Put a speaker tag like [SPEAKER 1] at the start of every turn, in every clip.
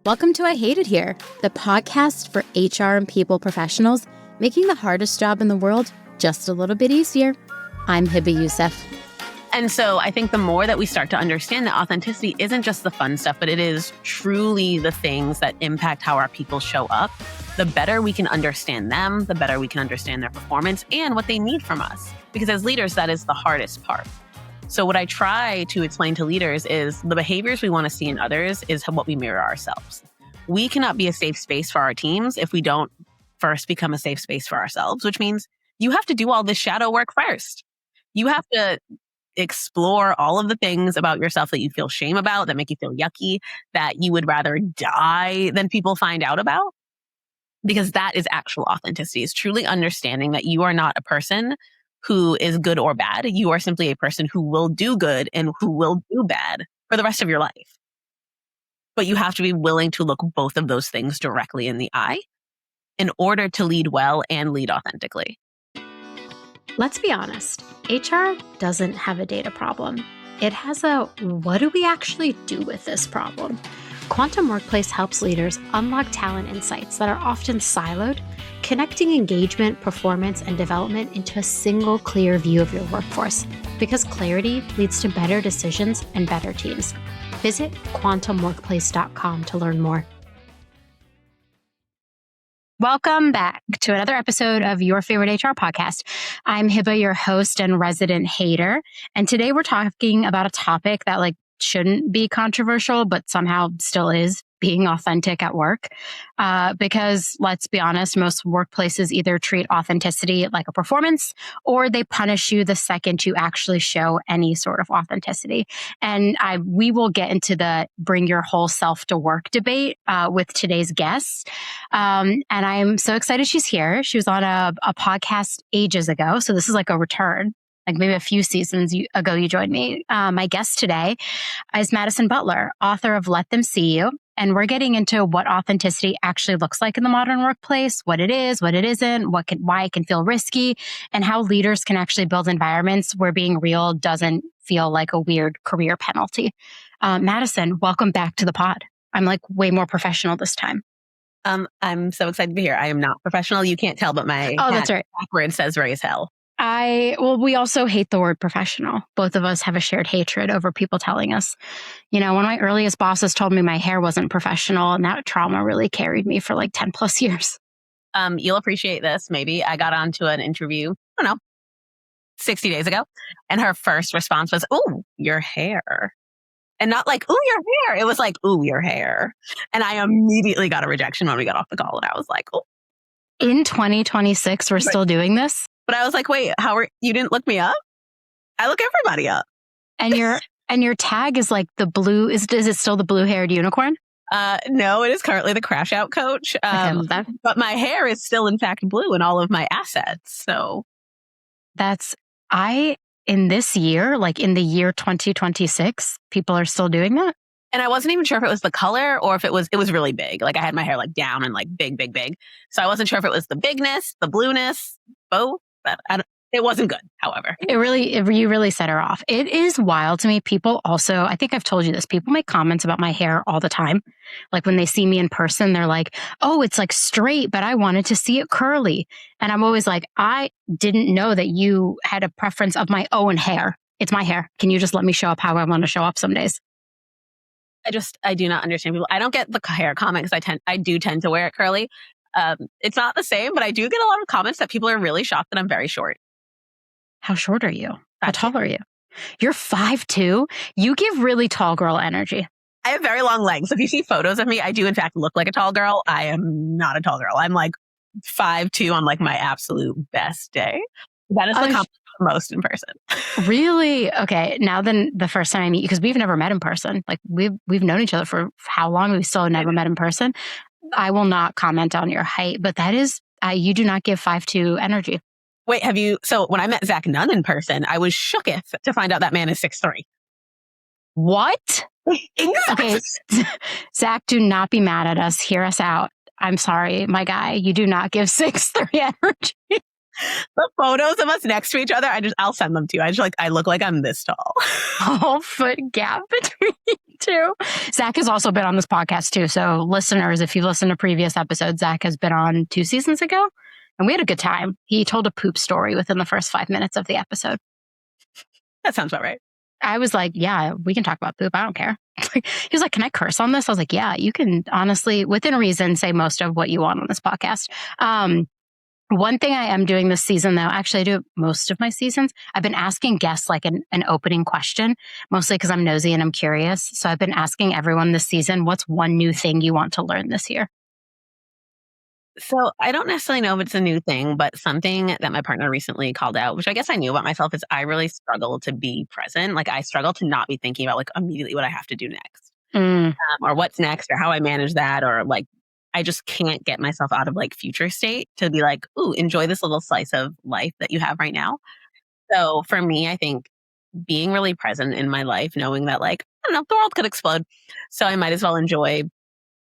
[SPEAKER 1] Welcome to I Hate It Here, the podcast for HR and people professionals, making the hardest job in the world just a little bit easier. I'm Hiba Youssef.
[SPEAKER 2] And so I think the more that we start to understand that authenticity isn't just the fun stuff, but it is truly the things that impact how our people show up, the better we can understand them, the better we can understand their performance and what they need from us. Because as leaders, that is the hardest part. So what I try to explain to leaders is the behaviors we want to see in others is what we mirror ourselves. We cannot be a safe space for our teams if we don't first become a safe space for ourselves, which means you have to do all this shadow work first. You have to explore all of the things about yourself that you feel shame about, that make you feel yucky, that you would rather die than people find out about. Because that is actual authenticity, is truly understanding that you are not a person who is good or bad. You are simply a person who will do good and who will do bad for the rest of your life. But you have to be willing to look both of those things directly in the eye in order to lead well and lead authentically.
[SPEAKER 1] Let's be honest, HR doesn't have a data problem. It has a what do we actually do with this problem? Quantum Workplace helps leaders unlock talent insights that are often siloed, connecting engagement, performance, and development into a single clear view of your workforce. Because clarity leads to better decisions and better teams. Visit quantumworkplace.com to learn more. Welcome back to another episode of your favorite HR podcast. I'm Hiba, your host and resident hater. And today we're talking about a topic that shouldn't be controversial, but somehow still is, being authentic at work. Because let's be honest, most workplaces either treat authenticity like a performance or they punish you the second you actually show any sort of authenticity. And we will get into the bring your whole self to work debate with today's guest. And I'm so excited she's here. She was on a podcast ages ago. So this is like a return. Maybe a few seasons ago you joined me. My guest today is Madison Butler, author of Let Them See You. And we're getting into what authenticity actually looks like in the modern workplace, what it is, what it isn't, why it can feel risky, and how leaders can actually build environments where being real doesn't feel like a weird career penalty. Madison, welcome back to the pod. I'm way more professional this time.
[SPEAKER 2] I'm so excited to be here. I am not professional. You can't tell, but my
[SPEAKER 1] that's right.
[SPEAKER 2] Backwards says raise hell.
[SPEAKER 1] We also hate the word professional. Both of us have a shared hatred over people telling us. One of my earliest bosses told me my hair wasn't professional, and that trauma really carried me for 10 plus years.
[SPEAKER 2] You'll appreciate this. Maybe I got onto an interview, 60 days ago, and her first response was, "Ooh, your hair." And not "Ooh, your hair." It was "Ooh, your hair." And I immediately got a rejection when we got off the call. And I was like, "Oh."
[SPEAKER 1] In 2026, we're still doing this?
[SPEAKER 2] But I was like, wait, you didn't look me up? I look everybody up.
[SPEAKER 1] And your tag is the blue, is it still the blue-haired unicorn?
[SPEAKER 2] No, it is currently the crash out coach. But my hair is still in fact blue in all of my assets. So in this year, in the year 2026, people are still doing that? And I wasn't even sure if it was the color or if it was really big. I had my hair down and big, big, big. So I wasn't sure if it was the bigness, the blueness, both. But it wasn't good, however. You really set her off. It is wild to me. People also, I think I've told you this, people make comments about my hair all the time. When they see me in person, they're like, "Oh, it's straight, but I wanted to see it curly." And I'm always like, I didn't know that you had a preference of my own hair. It's my hair. Can you just let me show up how I want to show up some days? I do not understand people. I don't get the hair comment because I do tend to wear it curly. It's not the same, but I do get a lot of comments that people are really shocked that I'm very short.
[SPEAKER 1] How short are you? How tall are you? You're 5'2". You give really tall girl energy.
[SPEAKER 2] I have very long legs. If you see photos of me, I do in fact look like a tall girl. I am not a tall girl. I'm 5'2" on my absolute best day. That is the compliment most in person.
[SPEAKER 1] Really? Okay. Now then, the first time I meet you, because we've never met in person. We've known each other for how long? We still never met in person. I will not comment on your height, but that is, you do not give 5'2" energy.
[SPEAKER 2] Wait, so when I met Zach Nunn in person, I was shooketh to find out that man is 6'3".
[SPEAKER 1] What? Okay. Zach, do not be mad at us. Hear us out. I'm sorry, my guy. You do not give 6'3" energy.
[SPEAKER 2] The photos of us next to each other, I'll send them to you. I look like I'm this tall.
[SPEAKER 1] A whole foot gap between you two. Zach has also been on this podcast too. So listeners, if you listen to previous episodes, Zach has been on 2 seasons ago and we had a good time. He told a poop story within the first 5 minutes of the episode.
[SPEAKER 2] That sounds about right.
[SPEAKER 1] I was like, yeah, we can talk about poop. I don't care. He was like, can I curse on this? I was like, yeah, you can honestly, within reason, say most of what you want on this podcast. One thing I am doing this season, though, actually I do most of my seasons, I've been asking guests like an opening question, mostly because I'm nosy and I'm curious. So I've been asking everyone this season, what's one new thing you want to learn this year?
[SPEAKER 2] So I don't necessarily know if it's a new thing, but something that my partner recently called out, which I guess I knew about myself, is I really struggle to be present. Like I struggle to not be thinking about like immediately what I have to do next, or what's next, or how I manage that, or like I just can't get myself out of like future state to be like, ooh, enjoy this little slice of life that you have right now. So for me, I think being really present in my life, knowing that like, I don't know, the world could explode. So I might as well enjoy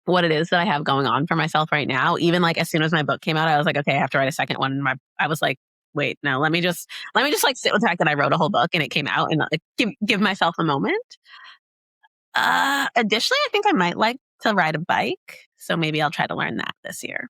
[SPEAKER 2] what it is that I have going on for myself right now. Even like as soon as my book came out, I was like, okay, I have to write a second one. I was like, wait, no, let me just like sit with the fact that I wrote a whole book and it came out and like give myself a moment. Additionally, I think I might like to ride a bike. So maybe I'll try to learn that this year.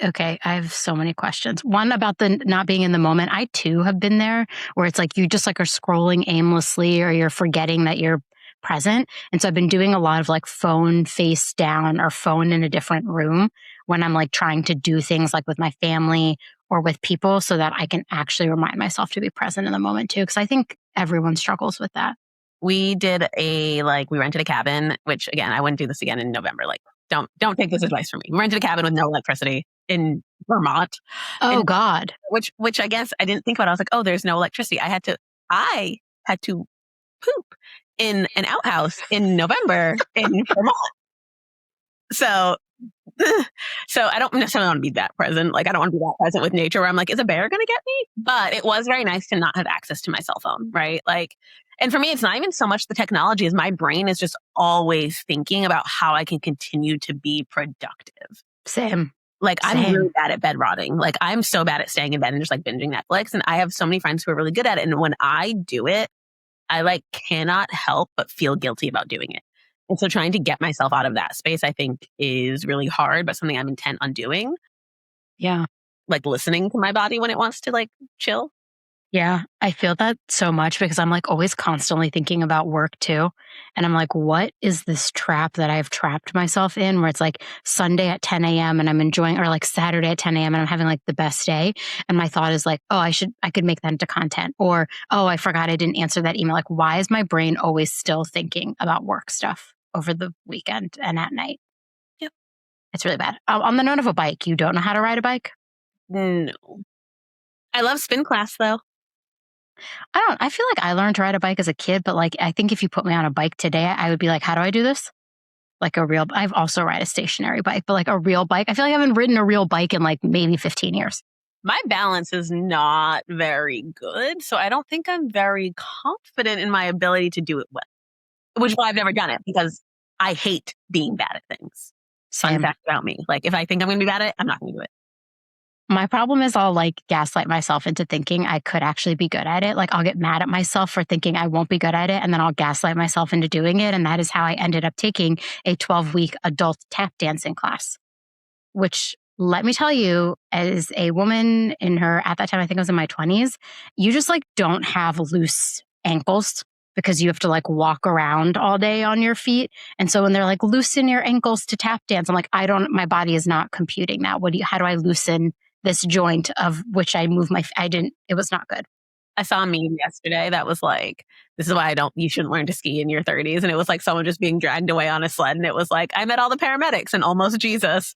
[SPEAKER 1] Okay, I have so many questions. One about the not being in the moment. I too have been there where it's like you just like are scrolling aimlessly or you're forgetting that you're present. And so I've been doing a lot of like phone face down or phone in a different room when I'm like trying to do things like with my family or with people so that I can actually remind myself to be present in the moment too. Cause I think everyone struggles with that.
[SPEAKER 2] We rented a cabin, which again, I wouldn't do this again in November. Like, don't take this advice from me. We rented a cabin with no electricity in Vermont.
[SPEAKER 1] Oh God.
[SPEAKER 2] Which I guess I didn't think about. I was like, oh, there's no electricity. I had to poop in an outhouse in November in Vermont. So I don't necessarily want to be that present. Like, I don't want to be that present with nature where I'm like, is a bear going to get me? But it was very nice to not have access to my cell phone, right? Like, and for me, it's not even so much the technology as my brain is just always thinking about how I can continue to be productive.
[SPEAKER 1] Same.
[SPEAKER 2] Like, I'm really bad at bed rotting. Like, I'm so bad at staying in bed and just like binging Netflix. And I have so many friends who are really good at it. And when I do it, I like cannot help but feel guilty about doing it. And so trying to get myself out of that space, I think is really hard, but something I'm intent on doing.
[SPEAKER 1] Yeah.
[SPEAKER 2] Like listening to my body when it wants to like chill.
[SPEAKER 1] Yeah, I feel that so much because I'm like always constantly thinking about work too. And I'm like, what is this trap that I've trapped myself in where it's like Sunday at 10 a.m. and I'm enjoying, or like Saturday at 10 a.m. and I'm having like the best day. And my thought is like, oh, I could make that into content. Or, oh, I forgot I didn't answer that email. Like, why is my brain always still thinking about work stuff over the weekend and at night?
[SPEAKER 2] Yep.
[SPEAKER 1] It's really bad. On the note of a bike, you don't know how to ride a bike?
[SPEAKER 2] No. I love spin class though.
[SPEAKER 1] I feel like I learned to ride a bike as a kid, but like, I think if you put me on a bike today, I would be like, how do I do this? Like I've also ride a stationary bike, but like a real bike. I feel like I haven't ridden a real bike in like maybe 15 years.
[SPEAKER 2] My balance is not very good. So I don't think I'm very confident in my ability to do it well, which is why I've never done it because I hate being bad at things. Fun fact about me. Like if I think I'm going to be bad at it, I'm not going to do it.
[SPEAKER 1] My problem is I'll like gaslight myself into thinking I could actually be good at it. Like I'll get mad at myself for thinking I won't be good at it. And then I'll gaslight myself into doing it. And that is how I ended up taking a 12-week adult tap dancing class, which let me tell you, as a woman at that time, I think I was in my 20s, you just like don't have loose ankles because you have to like walk around all day on your feet. And so when they're like, loosen your ankles to tap dance, I'm like, my body is not computing that. How do I loosen this joint of which I move it was not good.
[SPEAKER 2] I saw a meme yesterday that was like, this is why you shouldn't learn to ski in your 30s. And it was like someone just being dragged away on a sled. And it was like, I met all the paramedics and almost Jesus.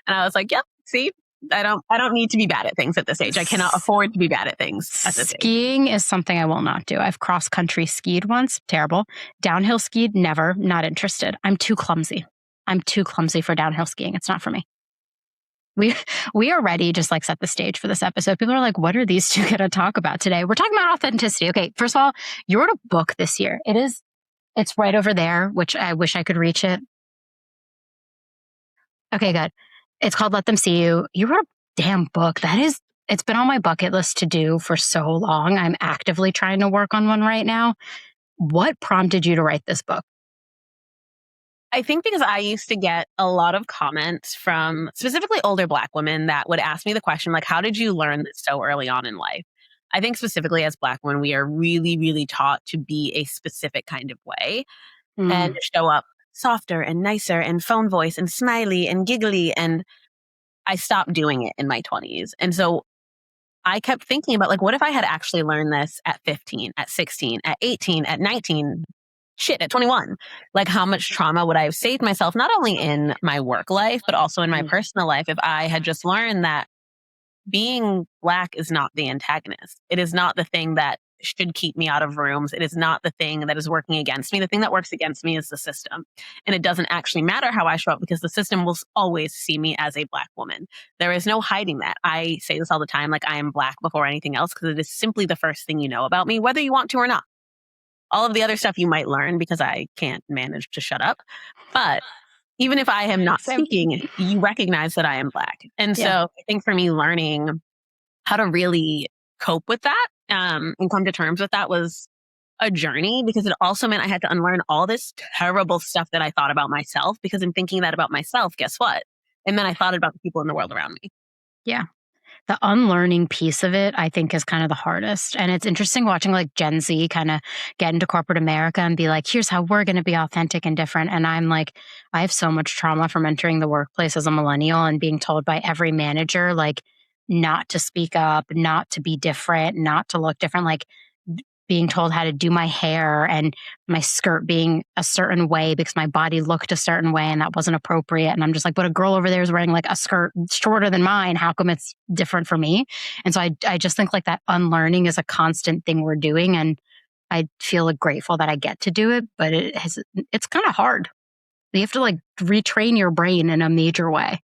[SPEAKER 2] And I was like, yep, see, I don't need to be bad at things at this age. I cannot afford to be bad at things at this age.
[SPEAKER 1] Skiing is something I will not do. I've cross country skied once. Terrible. Downhill skied, never. Not interested. I'm too clumsy. For downhill skiing. It's not for me. We are ready, just like set the stage for this episode. People are like, what are these two going to talk about today? We're talking about authenticity. Okay, first of all, you wrote a book this year. It's right over there, which I wish I could reach it. Okay, good. It's called Let Them See You. You wrote a damn book. That is it's been on my bucket list to do for so long. I'm actively trying to work on one right now. What prompted you to write this book?
[SPEAKER 2] I think because I used to get a lot of comments from specifically older Black women that would ask me the question, like, how did you learn this so early on in life? I think specifically as Black women, we are really, really taught to be a specific kind of way and to show up softer and nicer and phone voice and smiley and giggly. And I stopped doing it in my 20s. And so I kept thinking about, like, what if I had actually learned this at 15, at 16, at 18, at 19, shit, at 21? Like, how much trauma would I have saved myself, not only in my work life, but also in my personal life, if I had just learned that being Black is not the antagonist. It is not the thing that should keep me out of rooms. It is not the thing that is working against me. The thing that works against me is the system. And it doesn't actually matter how I show up because the system will always see me as a Black woman. There is no hiding that. I say this all the time, like, I am Black before anything else because it is simply the first thing you know about me, whether you want to or not. All of the other stuff you might learn because I can't manage to shut up. But even if I am not speaking, you recognize that I am Black. And so I think for me, learning how to really cope with that and come to terms with that was a journey, because it also meant I had to unlearn all this terrible stuff that I thought about myself, because in thinking that about myself, guess what? And then I thought about the people in the world around me.
[SPEAKER 1] Yeah. The unlearning piece of it, I think, is kind of the hardest. And it's interesting watching like Gen Z kind of get into corporate America and be like, here's how we're going to be authentic and different. And I'm like, I have so much trauma from entering the workplace as a millennial and being told by every manager, like, not to speak up, not to be different, not to look different, like being told how to do my hair and my skirt being a certain way because my body looked a certain way and that wasn't appropriate. And I'm just like, but a girl over there is wearing like a skirt shorter than mine. How come it's different for me? And so I just think like that unlearning is a constant thing we're doing. And I feel like grateful that I get to do it, but it's kind of hard. You have to like retrain your brain in a major way.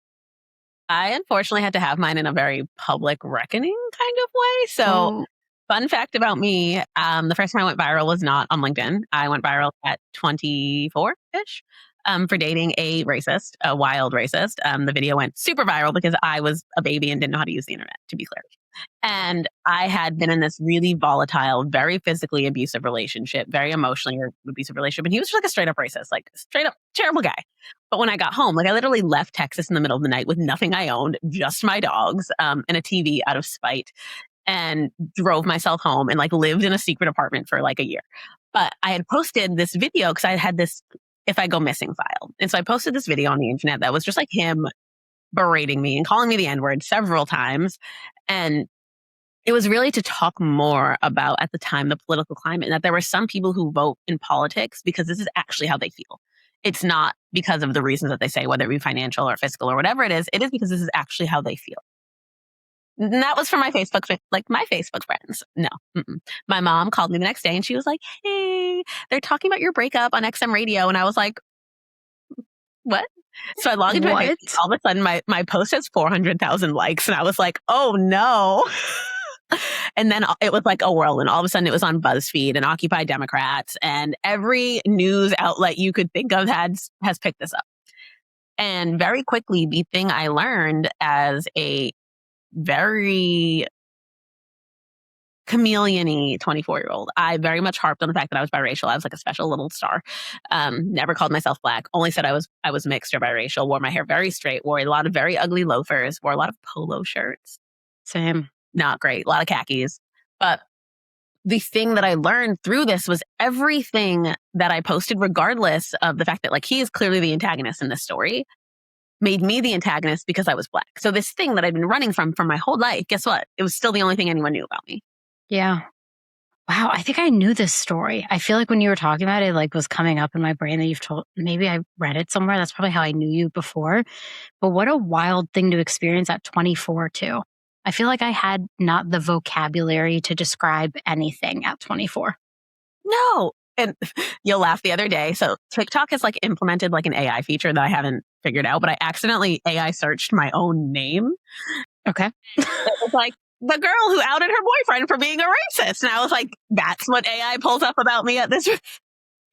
[SPEAKER 2] I unfortunately had to have mine in a very public reckoning kind of way. So fun fact about me, the first time I went viral was not on LinkedIn. I went viral at 24-ish for dating a racist, a wild racist. The video went super viral because I was a baby and didn't know how to use the internet, to be clear. And I had been in this really volatile, very physically abusive relationship, very emotionally abusive relationship. And he was just like a straight up racist, like straight up terrible guy. But when I got home, like I literally left Texas in the middle of the night with nothing I owned, just my dogs and a TV out of spite, and drove myself home and like lived in a secret apartment for like a year. But I had posted this video because I had this "if I go missing" file. And so I posted this video on the internet that was just like him berating me and calling me the N-word several times. And it was really to talk more about, at the time, the political climate, and that there were some people who vote in politics because this is actually how they feel. It's not because of the reasons that they say, whether it be financial or fiscal or whatever it is because this is actually how they feel. And that was for my Facebook, like my Facebook friends. No. My mom called me the next day and she was like, hey, they're talking about your breakup on XM radio. And I was like, what? So I logged into my Facebook. All of a sudden, my post has 400,000 likes. And I was like, oh no. And then it was like a whirlwind. All of a sudden, it was on BuzzFeed and Occupy Democrats. And every news outlet you could think of has picked this up. And very quickly, the thing I learned as a very chameleon-y 24-year-old, I very much harped on the fact that I was biracial. I was like a special little star. Never called myself Black. Only said I was mixed or biracial. Wore my hair very straight. Wore a lot of very ugly loafers. Wore a lot of polo shirts.
[SPEAKER 1] Same.
[SPEAKER 2] Not great. A lot of khakis. But the thing that I learned through this was everything that I posted, regardless of the fact that like he is clearly the antagonist in this story, made me the antagonist because I was Black. So this thing that I'd been running from my whole life, guess what? It was still the only thing anyone knew about me.
[SPEAKER 1] Yeah. Wow. I think I knew this story. I feel like when you were talking about it, like was coming up in my brain that you've told, maybe I read it somewhere. That's probably how I knew you before. But what a wild thing to experience at 24 too. I feel like I had not the vocabulary to describe anything at 24.
[SPEAKER 2] No. And you'll laugh, the other day. So TikTok has like implemented like an AI feature that I haven't figured out, but I accidentally AI searched my own name.
[SPEAKER 1] Okay.
[SPEAKER 2] It was like the girl who outed her boyfriend for being a racist. And I was like, that's what AI pulls up about me at this.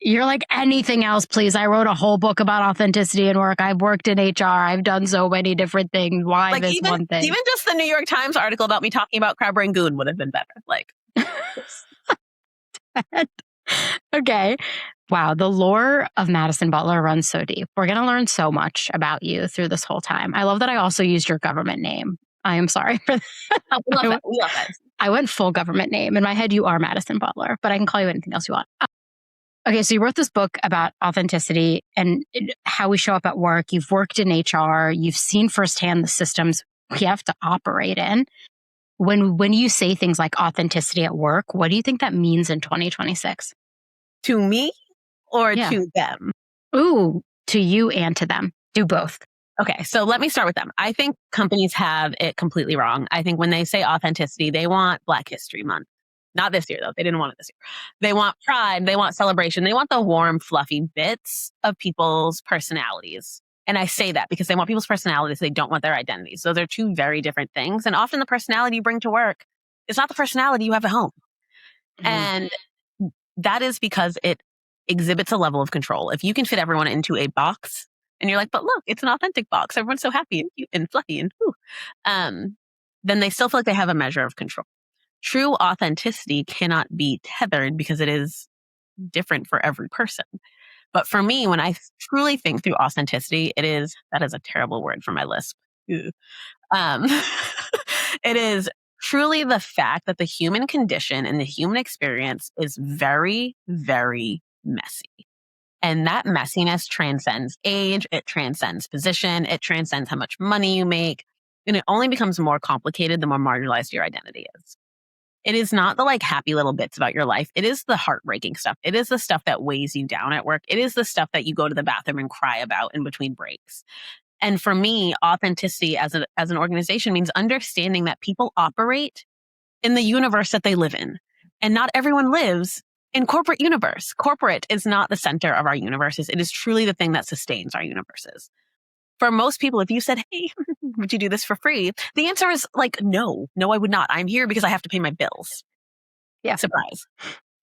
[SPEAKER 1] You're like, anything else, please. I wrote a whole book about authenticity in work. I've worked in HR. I've done so many different things. Why
[SPEAKER 2] Like
[SPEAKER 1] this one thing?
[SPEAKER 2] even just the New York Times article about me talking about crab rangoon would have been better. Like,
[SPEAKER 1] Okay. Wow. The lore of Madison Butler runs so deep. We're going to learn so much about you through this whole time. I love that I also used your government name. I am sorry for that.
[SPEAKER 2] oh, we love that.
[SPEAKER 1] I went full government name. In my head, you are Madison Butler, but I can call you anything else you want. Okay, so you wrote this book about authenticity and how we show up at work. You've worked in HR. You've seen firsthand the systems we have to operate in. When you say things like authenticity at work, what do you think that means in 2026?
[SPEAKER 2] To me or to them?
[SPEAKER 1] Ooh, to you and to them. Do both.
[SPEAKER 2] Okay, so let me start with them. I think companies have it completely wrong. I think when they say authenticity, they want Black History Month. Not this year, though. They didn't want it this year. They want pride. They want celebration. They want the warm, fluffy bits of people's personalities. And I say that because they want people's personalities. They don't want their identities. Those are two very different things. And often the personality you bring to work is not the personality you have at home. Mm-hmm. And that is because it exhibits a level of control. If you can fit everyone into a box and you're like, but look, it's an authentic box. Everyone's so happy and cute and fluffy and then they still feel like they have a measure of control. True authenticity cannot be tethered because it is different for every person. But for me, when I truly think through authenticity, that is a terrible word for my lisp. It is truly the fact that the human condition and the human experience is very, very messy. And that messiness transcends age, it transcends position, it transcends how much money you make. And it only becomes more complicated the more marginalized your identity is. It is not the like happy little bits about your life. It is the heartbreaking stuff. It is the stuff that weighs you down at work. It is the stuff that you go to the bathroom and cry about in between breaks. And for me, authenticity as an organization means understanding that people operate in the universe that they live in. And not everyone lives in corporate universe. Corporate is not the center of our universes. It is truly the thing that sustains our universes. For most people, if you said, hey, would you do this for free? The answer is like, no, I would not. I'm here because I have to pay my bills.
[SPEAKER 1] Yeah.
[SPEAKER 2] Surprise.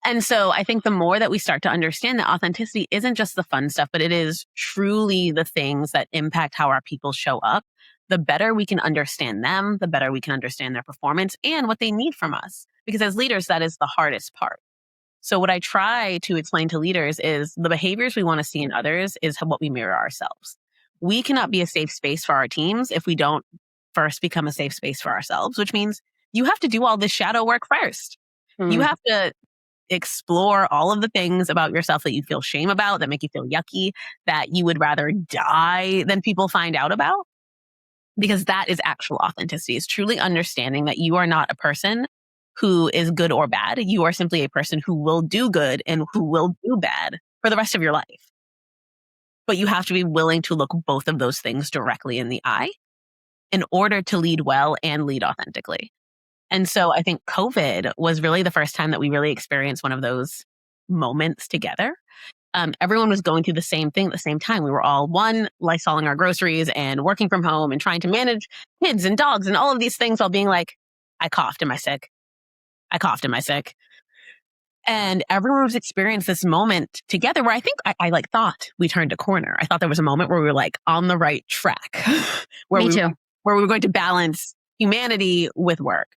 [SPEAKER 2] And so I think the more that we start to understand that authenticity isn't just the fun stuff, but it is truly the things that impact how our people show up, the better we can understand them, the better we can understand their performance and what they need from us. Because as leaders, that is the hardest part. So what I try to explain to leaders is the behaviors we want to see in others is what we mirror ourselves. We cannot be a safe space for our teams if we don't first become a safe space for ourselves, which means you have to do all this shadow work first. Mm. You have to explore all of the things about yourself that you feel shame about, that make you feel yucky, that you would rather die than people find out about. Because that is actual authenticity, is truly understanding that you are not a person who is good or bad. You are simply a person who will do good and who will do bad for the rest of your life. But you have to be willing to look both of those things directly in the eye in order to lead well and lead authentically. And so I think COVID was really the first time that we really experienced one of those moments together. Everyone was going through the same thing at the same time. We were all Lysoling our groceries and working from home and trying to manage kids and dogs and all of these things while being like, I coughed. Am I sick? I coughed. Am I sick? And everyone was experiencing this moment together where I think I like thought we turned a corner. I thought there was a moment where we were like on the right track. Where
[SPEAKER 1] Me too.
[SPEAKER 2] Where we were going to balance humanity with work.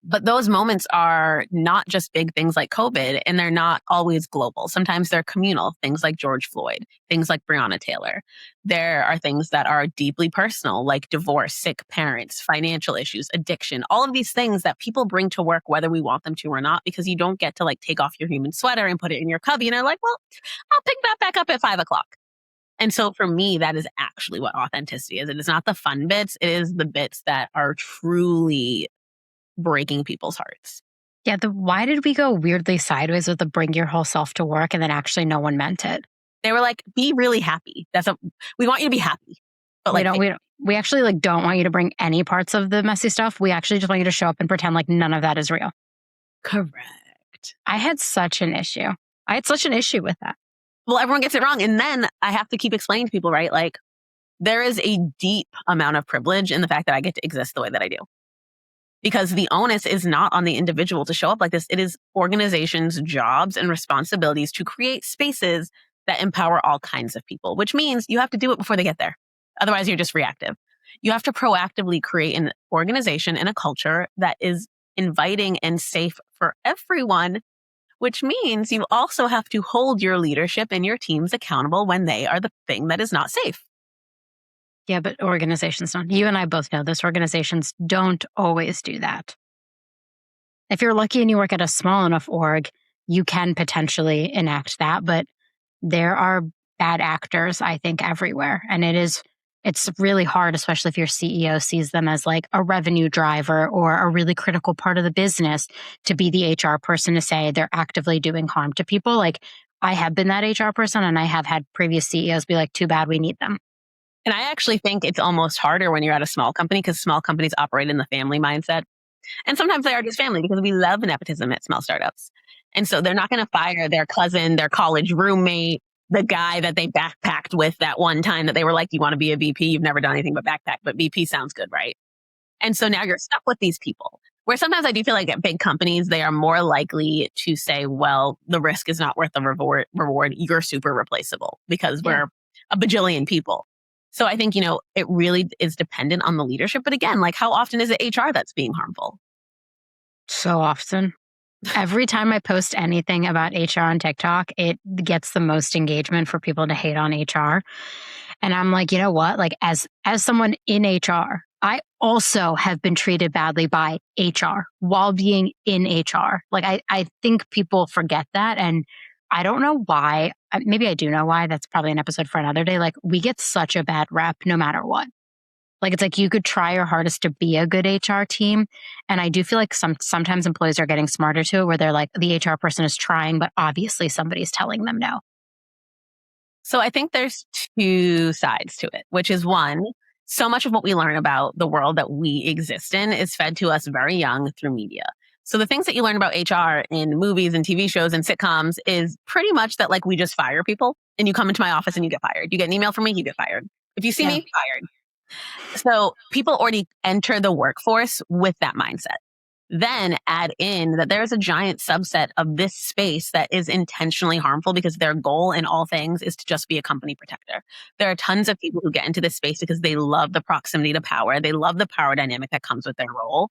[SPEAKER 2] But those moments are not just big things like COVID, and they're not always global. Sometimes they're communal, things like George Floyd, things like Breonna Taylor. There are things that are deeply personal, like divorce, sick parents, financial issues, addiction, all of these things that people bring to work whether we want them to or not, because you don't get to like take off your human sweater and put it in your cubby and are like, well, I'll pick that back up at 5 o'clock. And so for me, that is actually what authenticity is. It is not the fun bits. It is the bits that are truly breaking people's hearts.
[SPEAKER 1] Yeah, why did we go weirdly sideways with the bring your whole self to work and then actually no one meant it?
[SPEAKER 2] They were like, be really happy. We want you to be happy. But
[SPEAKER 1] we actually like don't want you to bring any parts of the messy stuff. We actually just want you to show up and pretend like none of that is real.
[SPEAKER 2] Correct.
[SPEAKER 1] I had such an issue with that.
[SPEAKER 2] Well, everyone gets it wrong. And then I have to keep explaining to people, right? Like there is a deep amount of privilege in the fact that I get to exist the way that I do. because the onus is not on the individual to show up like this. It is organizations' jobs and responsibilities to create spaces that empower all kinds of people, which means you have to do it before they get there. Otherwise, you're just reactive. You have to proactively create an organization and a culture that is inviting and safe for everyone, which means you also have to hold your leadership and your teams accountable when they are the thing that is not safe.
[SPEAKER 1] Yeah, but organizations don't. You and I both know this. Organizations don't always do that. If you're lucky and you work at a small enough org, you can potentially enact that, but there are bad actors, I think, everywhere. And it's really hard, especially if your CEO sees them as like a revenue driver or a really critical part of the business, to be the HR person to say they're actively doing harm to people. Like, I have been that HR person, and I have had previous CEOs be like, too bad, we need them.
[SPEAKER 2] And I actually think it's almost harder when you're at a small company, because small companies operate in the family mindset. And sometimes they are just family, because we love nepotism at small startups. And so they're not going to fire their cousin, their college roommate, the guy that they backpacked with that one time that they were like, you want to be a VP? You've never done anything but backpack, but VP sounds good, right? And so now you're stuck with these people. Where sometimes I do feel like at big companies, they are more likely to say, well, the risk is not worth the reward. You're super replaceable because we're a bajillion people. So I think, it really is dependent on the leadership. But again, like, how often is it HR that's being harmful?
[SPEAKER 1] So often. Every time I post anything about HR on TikTok, it gets the most engagement for people to hate on HR. And I'm like, you know what? Like, as someone in HR, I also have been treated badly by HR while being in HR. Like, I think people forget that. And I don't know why. Maybe I do know why. That's probably an episode for another day. Like, we get such a bad rep no matter what. Like, it's like you could try your hardest to be a good HR team. And I do feel like sometimes employees are getting smarter to it, where they're like, the HR person is trying, but obviously somebody's telling them no.
[SPEAKER 2] So I think there's two sides to it, which is one, so much of what we learn about the world that we exist in is fed to us very young through media. So the things that you learn about HR in movies and TV shows and sitcoms is pretty much that, like, we just fire people, and you come into my office and you get fired. You get an email from me, you get fired. If you see me, fired. So people already enter the workforce with that mindset. Then add in that there's a giant subset of this space that is intentionally harmful because their goal in all things is to just be a company protector. There are tons of people who get into this space because they love the proximity to power. They love the power dynamic that comes with their role.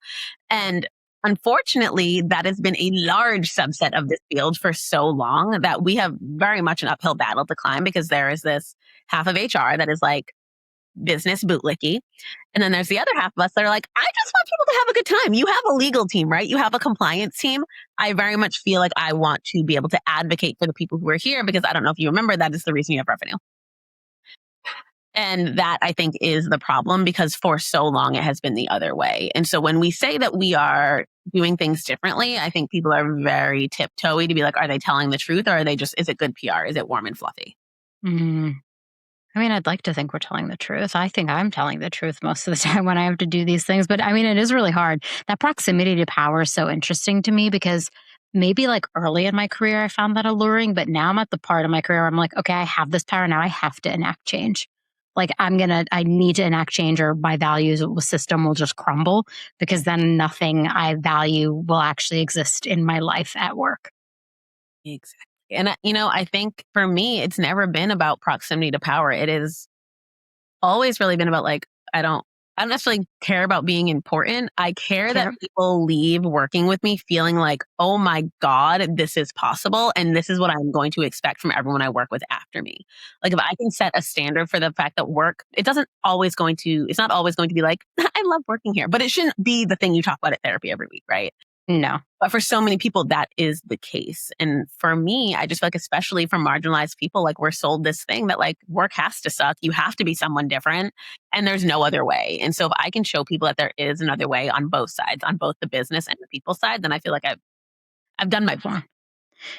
[SPEAKER 2] And unfortunately, that has been a large subset of this field for so long that we have very much an uphill battle to climb, because there is this half of HR that is like business bootlicky. And then there's the other half of us that are like, I just want people to have a good time. You have a legal team, right? You have a compliance team. I very much feel like I want to be able to advocate for the people who are here, because I don't know if you remember, that is the reason you have revenue. And that, I think, is the problem, because for so long it has been the other way. And so when we say that we are doing things differently, I think people are very tiptoey to be like, are they telling the truth, or are they just, is it good PR? Is it warm and fluffy?
[SPEAKER 1] I mean, I'd like to think we're telling the truth. I think I'm telling the truth most of the time when I have to do these things. But I mean, it is really hard. That proximity to power is so interesting to me, because maybe like early in my career, I found that alluring. But now I'm at the part of my career where I'm like, okay, I have this power. Now I have to enact change. Like, I need to enact change, or my values system will just crumble, because then nothing I value will actually exist in my life at work.
[SPEAKER 2] Exactly. And, I think for me, it's never been about proximity to power. It is always really been about, like, I don't necessarily care about being important. I care that people leave working with me feeling like, oh my God, this is possible. And this is what I'm going to expect from everyone I work with after me. Like, if I can set a standard for the fact that work, it's not always going to be like, I love working here, but it shouldn't be the thing you talk about at therapy every week, right?
[SPEAKER 1] No.
[SPEAKER 2] But for so many people, that is the case. And for me, I just feel like, especially for marginalized people, like, we're sold this thing that, like, work has to suck. You have to be someone different, and there's no other way. And so if I can show people that there is another way on both sides, on both the business and the people side, then I feel like I've done my part.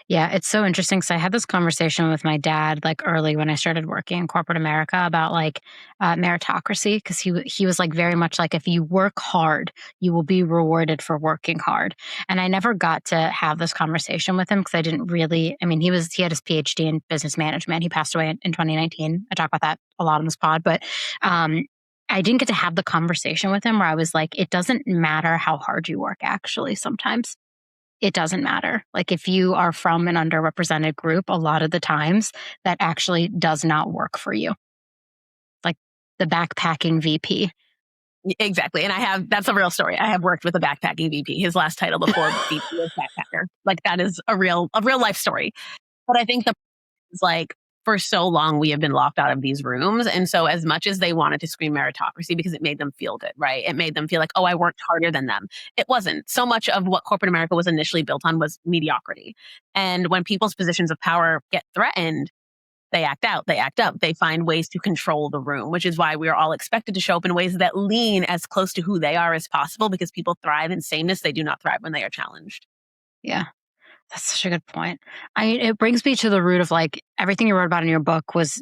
[SPEAKER 1] Yeah, it's so interesting. So I had this conversation with my dad, like, early when I started working in corporate America, about like meritocracy, because he was like, very much like, if you work hard, you will be rewarded for working hard. And I never got to have this conversation with him, because I didn't really. I mean, he had his PhD in business management. He passed away in 2019. I talk about that a lot on this pod, but I didn't get to have the conversation with him where I was like, it doesn't matter how hard you work, actually, sometimes. It doesn't matter. Like if you are from an underrepresented group, a lot of the times that actually does not work for you. Like the backpacking VP.
[SPEAKER 2] Exactly. And that's a real story. I have worked with a backpacking VP. His last title before VP was backpacker. Like that is a real life story. But I think the is like, for so long, we have been locked out of these rooms. And so as much as they wanted to scream meritocracy because it made them feel good, right? It made them feel like, oh, I worked harder than them. It wasn't. So much of what corporate America was initially built on was mediocrity. And when people's positions of power get threatened, they act out, they act up, they find ways to control the room, which is why we are all expected to show up in ways that lean as close to who they are as possible, because people thrive in sameness. They do not thrive when they are challenged.
[SPEAKER 1] Yeah. That's such a good point. It brings me to the root of like everything you wrote about in your book was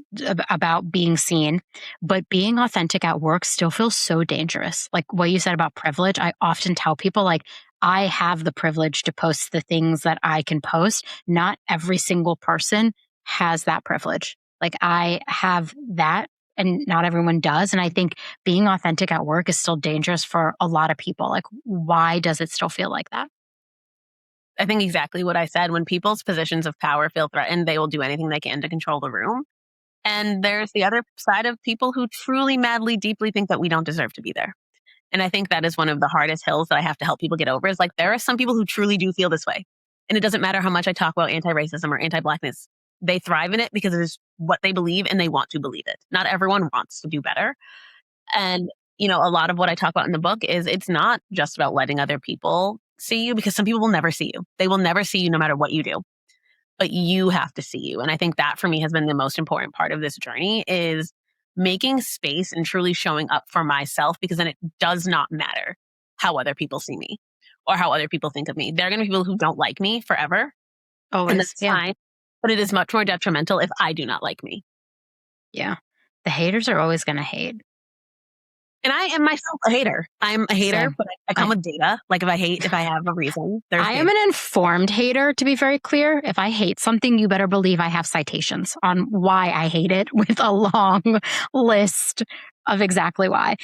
[SPEAKER 1] about being seen, but being authentic at work still feels so dangerous. Like what you said about privilege, I often tell people like, I have the privilege to post the things that I can post. Not every single person has that privilege. Like I have that and not everyone does. And I think being authentic at work is still dangerous for a lot of people. Like why does it still feel like that?
[SPEAKER 2] I think exactly what I said. When people's positions of power feel threatened, they will do anything they can to control the room. And there's the other side of people who truly, madly, deeply think that we don't deserve to be there. And I think that is one of the hardest hills that I have to help people get over is like, there are some people who truly do feel this way. And it doesn't matter how much I talk about anti-racism or anti-Blackness. They thrive in it because it is what they believe and they want to believe it. Not everyone wants to do better. And, a lot of what I talk about in the book is it's not just about letting other people see you, because some people will never see you. They will never see you no matter what you do. But you have to see you. And I think that for me has been the most important part of this journey is making space and truly showing up for myself, because then it does not matter how other people see me or how other people think of me. There are going to be people who don't like me forever.
[SPEAKER 1] Always.
[SPEAKER 2] And that's fine. But it is much more detrimental if I do not like me.
[SPEAKER 1] Yeah. The haters are always going to hate.
[SPEAKER 2] And I am myself a hater. I'm a hater,
[SPEAKER 1] Same.
[SPEAKER 2] but I come with data. Like if I have a reason.
[SPEAKER 1] I am an informed hater, to be very clear. If I hate something, you better believe I have citations on why I hate it with a long list of exactly why.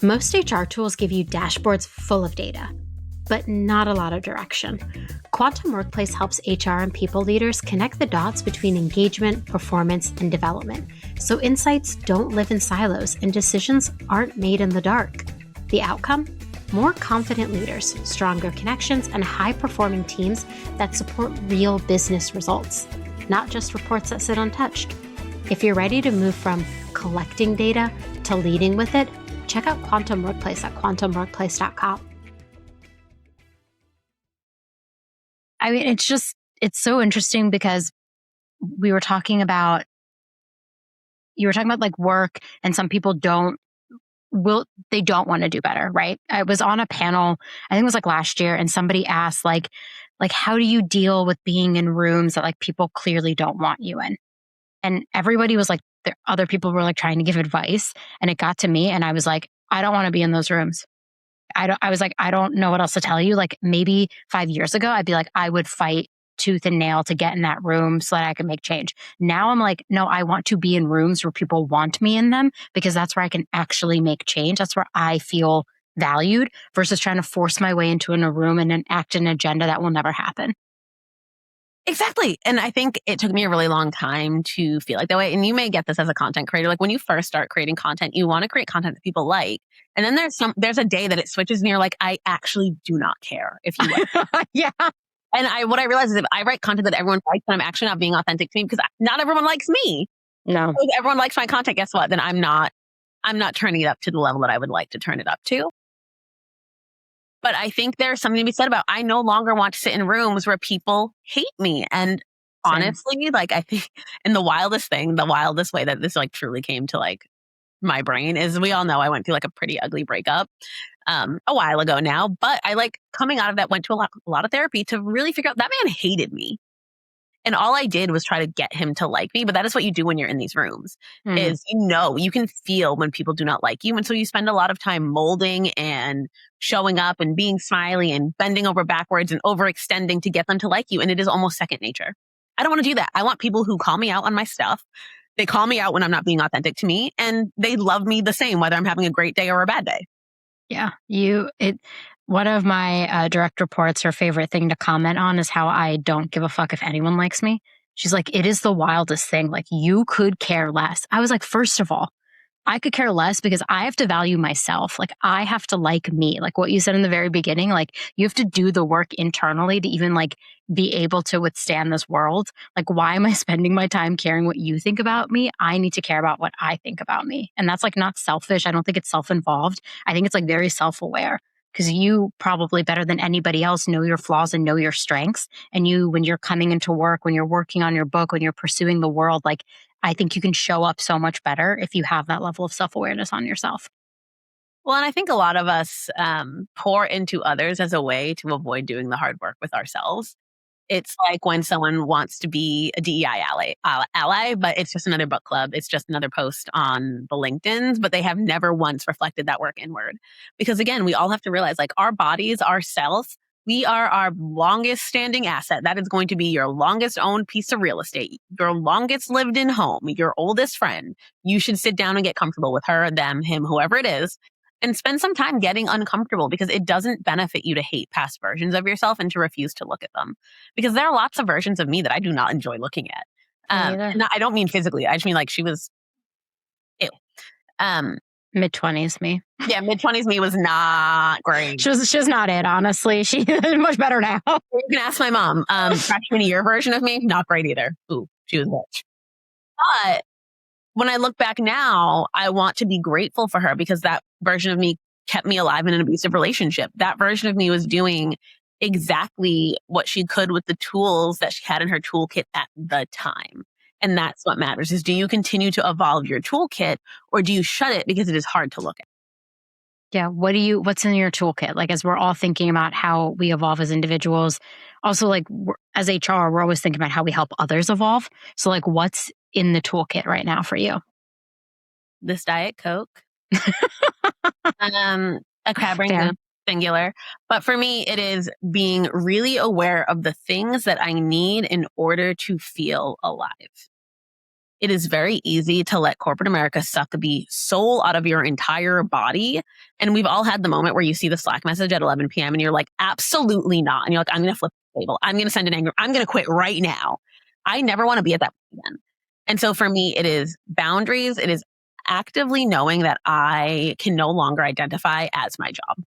[SPEAKER 1] Most HR tools give you dashboards full of data, but not a lot of direction. Quantum Workplace helps HR and people leaders connect the dots between engagement, performance, and development, so insights don't live in silos and decisions aren't made in the dark. The outcome? More confident leaders, stronger connections, and high-performing teams that support real business results, not just reports that sit untouched. If you're ready to move from collecting data to leading with it, check out Quantum Workplace at quantumworkplace.com. I mean, it's so interesting because you were talking about like work, and some people don't want to do better, right? I was on a panel, I think it was like last year, and somebody asked like how do you deal with being in rooms that like people clearly don't want you in? And everybody was like, other people were like trying to give advice, and it got to me, and I was like, I don't want to be in those rooms. I was like, I don't know what else to tell you. Like maybe 5 years ago, I'd be like, I would fight tooth and nail to get in that room so that I can make change. Now I'm like, no, I want to be in rooms where people want me in them, because that's where I can actually make change. That's where I feel valued, versus trying to force my way into a room and enact an agenda that will never happen.
[SPEAKER 2] Exactly. And I think it took me a really long time to feel like that way. And you may get this as a content creator. Like when you first start creating content, you want to create content that people like. And then there's a day that it switches and you're like, I actually do not care if you like.
[SPEAKER 1] Yeah.
[SPEAKER 2] And what I realize is if I write content that everyone likes, then I'm actually not being authentic to me, because not everyone likes me.
[SPEAKER 1] No.
[SPEAKER 2] So if everyone likes my content, guess what? Then I'm not turning it up to the level that I would like to turn it up to. But I think there's something to be said about, I no longer want to sit in rooms where people hate me. And honestly, like I think in the wildest way that this like truly came to like my brain is, we all know I went through like a pretty ugly breakup a while ago now, but I like coming out of that went to a lot of therapy to really figure out that man hated me. And all I did was try to get him to like me. But that is what you do when you're in these rooms, is you can feel when people do not like you. And so you spend a lot of time molding and showing up and being smiley and bending over backwards and overextending to get them to like you. And it is almost second nature. I don't want to do that. I want people who call me out on my stuff, They call me out when I'm not being authentic to me, and they love me the same, whether I'm having a great day or a bad day.
[SPEAKER 1] Yeah. One of my direct reports, her favorite thing to comment on is how I don't give a fuck if anyone likes me. She's like, it is the wildest thing. Like, you could care less. I was like, first of all, I could care less because I have to value myself. Like, I have to like me. Like what you said in the very beginning, like you have to do the work internally to even like be able to withstand this world. Like, why am I spending my time caring what you think about me? I need to care about what I think about me. And that's like not selfish. I don't think it's self-involved. I think it's like very self-aware because you probably better than anybody else know your flaws and know your strengths. And you, when you're coming into work, when you're working on your book, when you're pursuing the world, like I think you can show up so much better if you have that level of self-awareness on yourself.
[SPEAKER 2] Well, and I think a lot of us pour into others as a way to avoid doing the hard work with ourselves. It's like when someone wants to be a DEI ally, but it's just another book club. It's just another post on the LinkedIn's, but they have never once reflected that work inward. Because again, we all have to realize like our bodies, ourselves, we are our longest standing asset. That is going to be your longest owned piece of real estate, your longest lived in home, your oldest friend. You should sit down and get comfortable with her, them, him, whoever it is, and spend some time getting uncomfortable because it doesn't benefit you to hate past versions of yourself and to refuse to look at them. Because there are lots of versions of me that I do not enjoy looking at. And I don't mean physically. I just mean like she was ew.
[SPEAKER 1] Mid-20s me.
[SPEAKER 2] Yeah, mid-20s me was not great.
[SPEAKER 1] She's not it, honestly. She is much better now.
[SPEAKER 2] You can ask my mom. Freshman year version of me, not great either. Ooh, she was a bitch. But when I look back now, I want to be grateful for her because that version of me kept me alive in an abusive relationship. That version of me was doing exactly what she could with the tools that she had in her toolkit at the time. And that's what matters is do you continue to evolve your toolkit or do you shut it because it is hard to look at?
[SPEAKER 1] Yeah. What's in your toolkit? Like, as we're all thinking about how we evolve as individuals, also like as HR, we're always thinking about how we help others evolve. So like, what's in the toolkit right now for you?
[SPEAKER 2] This Diet Coke, a crab ring singular. But for me, it is being really aware of the things that I need in order to feel alive. It is very easy to let corporate America suck the soul out of your entire body. And we've all had the moment where you see the Slack message at 11 p.m. and you're like, absolutely not. And you're like, I'm going to flip the table. I'm going to send an anger. I'm going to quit right now. I never want to be at that point again. And so for me, it is boundaries. It is actively knowing that I can no longer identify as my job.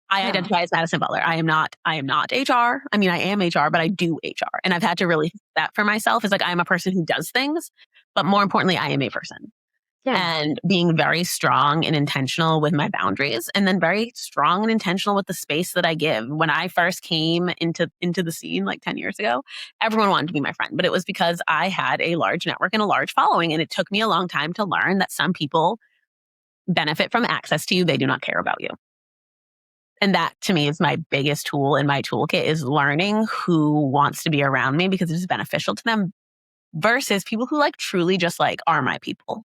[SPEAKER 2] I identify as Madison Butler. I am not HR. I mean, I am HR, but I do HR. And I've had to really that for myself is like, I'm a person who does things, but more importantly, I am a person. Yeah. And being very strong and intentional with my boundaries and then very strong and intentional with the space that I give. When I first came into the scene like 10 years ago, everyone wanted to be my friend, but it was because I had a large network and a large following. And it took me a long time to learn that some people benefit from access to you. They do not care about you. And that to me is my biggest tool in my toolkit is learning who wants to be around me because it is beneficial to them versus people who like truly just like are my people.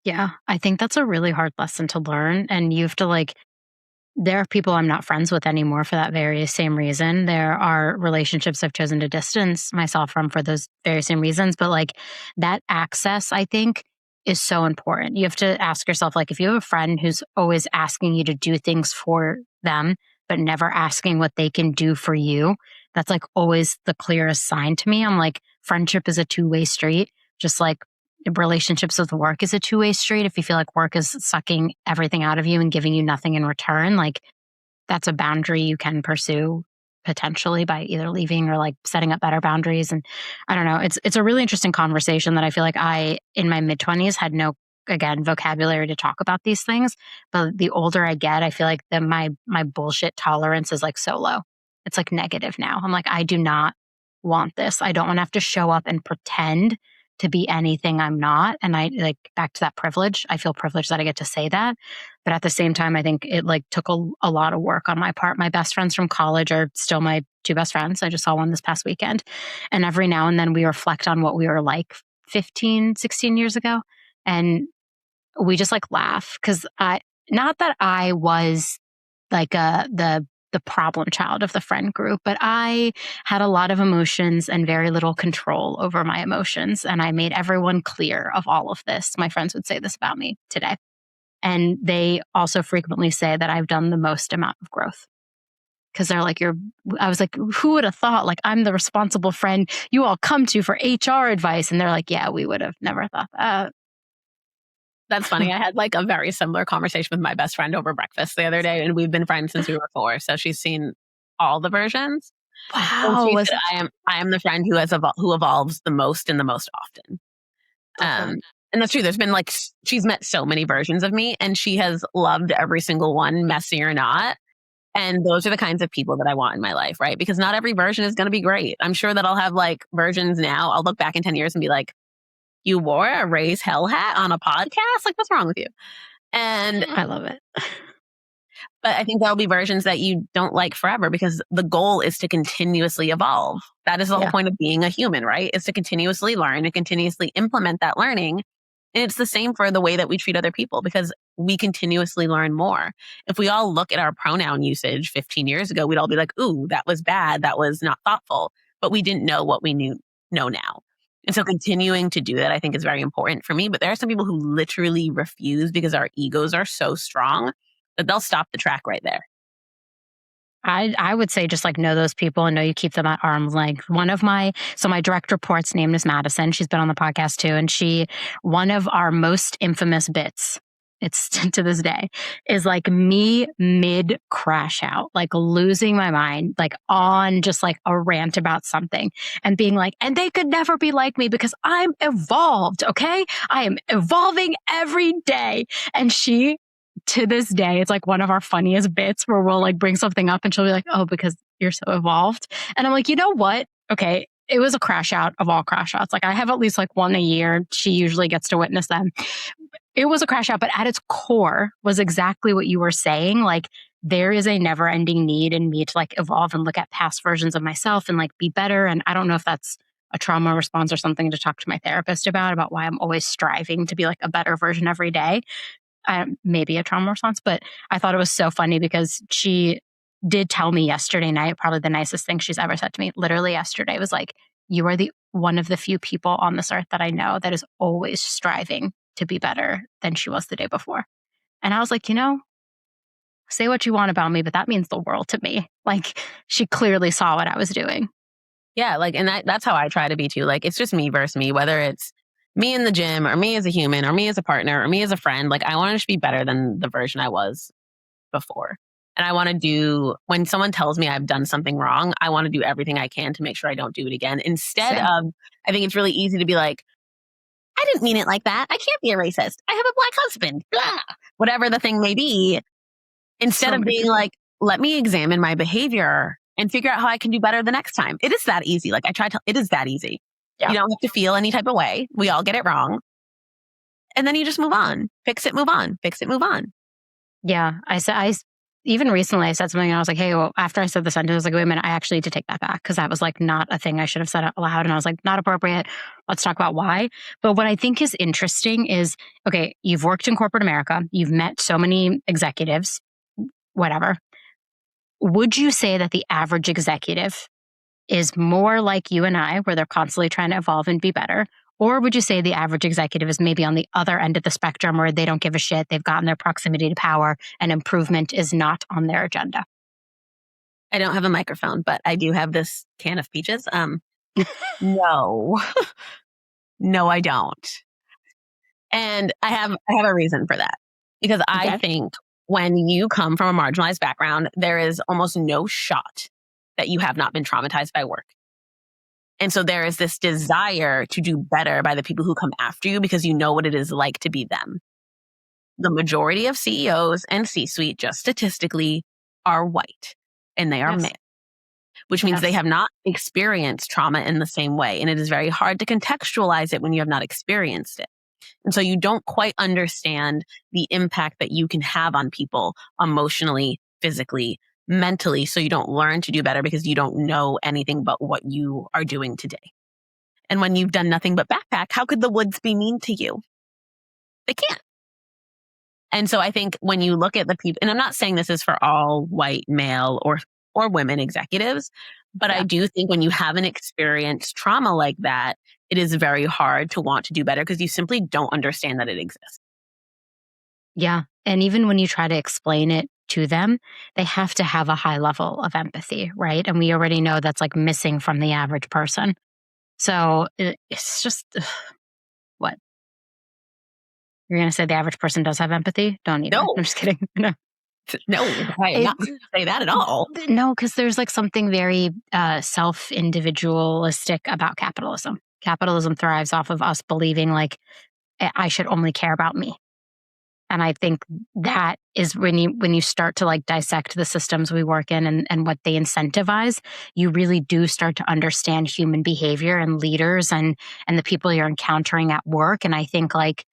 [SPEAKER 1] Yeah, I think that's a really hard lesson to learn. And you have to like, there are people I'm not friends with anymore for that very same reason. There are relationships I've chosen to distance myself from for those very same reasons. But like that access, I think, is so important. You have to ask yourself, like, if you have a friend who's always asking you to do things for them, but never asking what they can do for you, that's like always the clearest sign to me. I'm like, friendship is a two-way street, just like relationships with work is a two-way street. If you feel like work is sucking everything out of you and giving you nothing in return, like that's a boundary you can pursue potentially by either leaving or like setting up better boundaries. And I don't know, it's a really interesting conversation that I feel like I, in my mid-20s, had no, again, vocabulary to talk about these things. But the older I get, I feel like that my bullshit tolerance is like so low. It's like negative now. I'm like, I do not want this. I don't want to have to show up and pretend to be anything I'm not. And I like back to that privilege. I feel privileged that I get to say that. But at the same time, I think it like took a lot of work on my part. My best friends from college are still my two best friends. I just saw one this past weekend. And every now and then we reflect on what we were like 15, 16 years ago. And we just like laugh because not that I was like the the problem child of the friend group, but I had a lot of emotions and very little control over my emotions. And I made everyone clear of all of this. My friends would say this about me today. And they also frequently say that I've done the most amount of growth. Because they're like, I was like, who would have thought? Like, I'm the responsible friend you all come to for HR advice. And they're like, yeah, we would have never thought that.
[SPEAKER 2] That's funny. I had like a very similar conversation with my best friend over breakfast the other day, and we've been friends since we were 4. So she's seen all the versions.
[SPEAKER 1] Wow.
[SPEAKER 2] And she said, I am the friend who evolves the most and the most often. And that's true. There's been like, she's met so many versions of me, and she has loved every single one, messy or not. And those are the kinds of people that I want in my life, right? Because not every version is going to be great. I'm sure that I'll have like versions now. I'll look back in 10 years and be like, you wore a raise hell hat on a podcast? Like, what's wrong with you? And
[SPEAKER 1] I love it.
[SPEAKER 2] But I think there'll be versions that you don't like forever, because the goal is to continuously evolve. That is the whole point of being a human, right? Is to continuously learn and continuously implement that learning. And it's the same for the way that we treat other people, because we continuously learn more. If we all look at our pronoun usage 15 years ago, we'd all be like, ooh, that was bad. That was not thoughtful. But we didn't know what we know now. And so continuing to do that, I think, is very important for me. But there are some people who literally refuse because our egos are so strong that they'll stop the track right there.
[SPEAKER 1] I would say just like know those people and know you keep them at arm's length. My direct report's name is Madison. She's been on the podcast too. And one of our most infamous bits, it's to this day, is like me mid crash out, like losing my mind, like on just like a rant about something and being like, and they could never be like me because I'm evolved. Okay. I am evolving every day. And to this day, it's like one of our funniest bits where we'll like bring something up and she'll be like, oh, because you're so evolved. And I'm like, you know what? Okay. It was a crash out of all crash outs. Like I have at least like one a year. She usually gets to witness them. It was a crash out, but at its core was exactly what you were saying. Like there is a never ending need in me to like evolve and look at past versions of myself and like be better. And I don't know if that's a trauma response or something to talk to my therapist about why I'm always striving to be like a better version every day. Maybe a trauma response, but I thought it was so funny because she did tell me yesterday night, probably the nicest thing she's ever said to me, literally yesterday, was like, you are one of the few people on this earth that I know that is always striving to be better than she was the day before. And I was like, say what you want about me, but that means the world to me. Like she clearly saw what I was doing.
[SPEAKER 2] Yeah, like, and that's how I try to be too. Like, it's just me versus me, whether it's me in the gym or me as a human or me as a partner or me as a friend. Like, I want to just be better than the version I was before. And I want to when someone tells me I've done something wrong, I want to do everything I can to make sure I don't do it again. Instead of, I think it's really easy to be like, I didn't mean it like that. I can't be a racist. I have a black husband. Blah. Whatever the thing may be. Instead of being like, let me examine my behavior and figure out how I can do better the next time. It is that easy. Like it is that easy. Yeah. You don't have to feel any type of way. We all get it wrong. And then you just move on. Fix it, move on. Fix it, move on.
[SPEAKER 1] Yeah. Even recently I said something and I was like, hey, well, after I said the sentence, I was like, wait a minute, I actually need to take that back. Cause that was like not a thing I should have said out loud. And I was like, not appropriate. Let's talk about why. But what I think is interesting is, okay, you've worked in corporate America. You've met so many executives, whatever. Would you say that the average executive is more like you and I, where they're constantly trying to evolve and be better? Or would you say the average executive is maybe on the other end of the spectrum where they don't give a shit, they've gotten their proximity to power, and improvement is not on their agenda?
[SPEAKER 2] I don't have a microphone, but I do have this can of peaches. No. No, I don't. And I have a reason for that. Because I think when you come from a marginalized background, there is almost no shot that you have not been traumatized by work. And so there is this desire to do better by the people who come after you because you know what it is like to be them. The majority of CEOs and C-suite, just statistically, are white and they are male, which means they have not experienced trauma in the same way. And it is very hard to contextualize it when you have not experienced it. And so you don't quite understand the impact that you can have on people emotionally, physically, mentally. So you don't learn to do better because you don't know anything but what you are doing today. And when you've done nothing but backpack, how could the woods be mean to you? They can't. And so I think when you look at the people, and I'm not saying this is for all white male or women executives, but I do think when you haven't experienced trauma like that, it is very hard to want to do better because you simply don't understand that it exists.
[SPEAKER 1] Yeah. And even when you try to explain it to them, they have to have a high level of empathy, right? And we already know that's like missing from the average person. So it's just, what? You're going to say the average person does have empathy? Don't even.
[SPEAKER 2] No.
[SPEAKER 1] I'm just kidding. No.
[SPEAKER 2] No, I'm not going to say that at all.
[SPEAKER 1] No, because there's like something very self-individualistic about capitalism. Capitalism thrives off of us believing like I should only care about me. And I think that is when you start to like dissect the systems we work in and what they incentivize, you really do start to understand human behavior and leaders and the people you're encountering at work. And I think like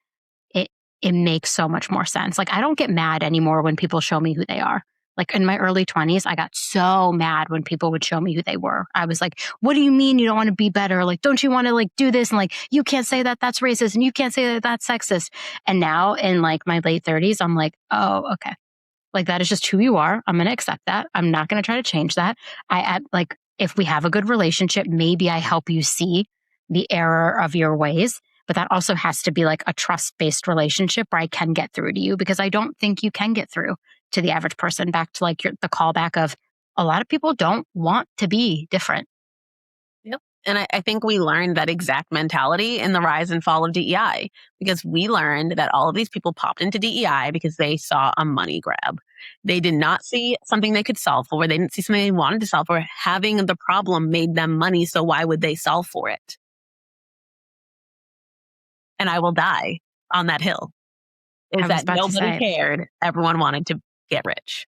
[SPEAKER 1] it makes so much more sense. Like I don't get mad anymore when people show me who they are. Like in my early 20s, I got so mad when people would show me who they were. I was like, what do you mean you don't want to be better? Like, don't you want to like do this? And like, you can't say that that's racist and you can't say that that's sexist. And now in like my late 30s, I'm like, oh, okay. Like that is just who you are. I'm going to accept that. I'm not going to try to change that. Like, if we have a good relationship, maybe I help you see the error of your ways. But that also has to be like a trust-based relationship where I can get through to you because I don't think you can get through to the average person. Back to like the callback of a lot of people don't want to be different.
[SPEAKER 2] Yep. And I think we learned that exact mentality in the rise and fall of DEI because we learned that all of these people popped into DEI because they saw a money grab. They did not see something they could solve for. They didn't see something they wanted to solve for. Having the problem made them money, so why would they solve for it? And I will die on that hill. Is that nobody cared. Everyone wanted to get rich.